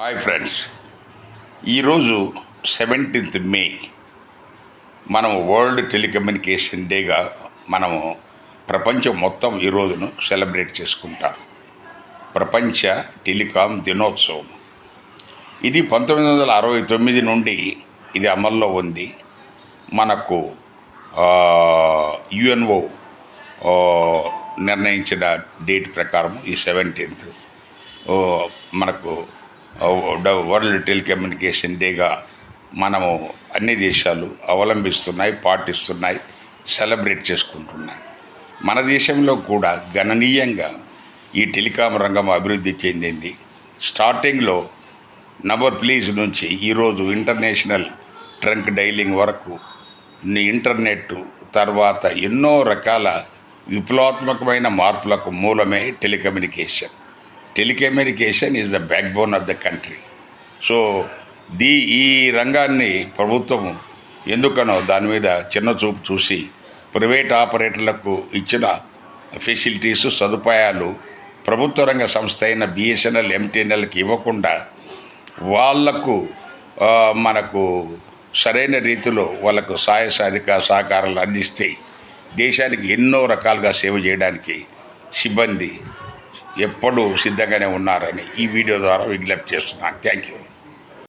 Hi friends, ఈరోజు 17th మే మనం world telecommunication డేగా మనము ప్రపంచం మొత్తం ఈ రోజును సెలబ్రేట్ చేసుకుంటారు. ప్రపంచ టెలికాం దినోత్సవం ఇది 1969 నుండి ఇది అమల్లో ఉంది. మనకు యుఎన్ఓ నిర్ణయించిన డేట్ ప్రకారం ఈ 17th మనకు వరల్డ్ టెలికమ్యూనికేషన్ డేగా మనము అన్ని దేశాలు అవలంబిస్తున్నాయి, పాటిస్తున్నాయి, సెలబ్రేట్ చేసుకుంటున్నాయి. మన దేశంలో కూడా గణనీయంగా ఈ టెలికాం రంగం అభివృద్ధి చెందింది. స్టార్టింగ్లో నంబర్ ప్లీజ్ నుంచి ఈరోజు ఇంటర్నేషనల్ ట్రంక్ డైలింగ్ వరకు ఇంటర్నెట్ తర్వాత ఎన్నో రకాల విప్లవాత్మకమైన మార్పులకు మూలమే telecommunication. Telecommunication is the backbone of the country. So ఈ రంగాన్ని ప్రభుత్వము ఎందుకనో దాని మీద చిన్న చూపు చూసి ప్రైవేట్ ఆపరేటర్లకు ఇచ్చిన ఫెసిలిటీసు సదుపాయాలు ప్రభుత్వ రంగ సంస్థ అయిన బిఎస్ఎన్ఎల్ ఎంటీఎన్ఎల్కి ఇవ్వకుండా వాళ్లకు మనకు సరైన రీతిలో వాళ్ళకు సహకారాలు అందిస్తే దేశానికి ఎన్నో రకాలుగా సేవ చేయడానికి సిబ్బంది ఎప్పుడూ సిద్ధంగానే ఉన్నారని ఈ వీడియో ద్వారా విజ్ఞప్తి చేస్తున్నాను. Thank you.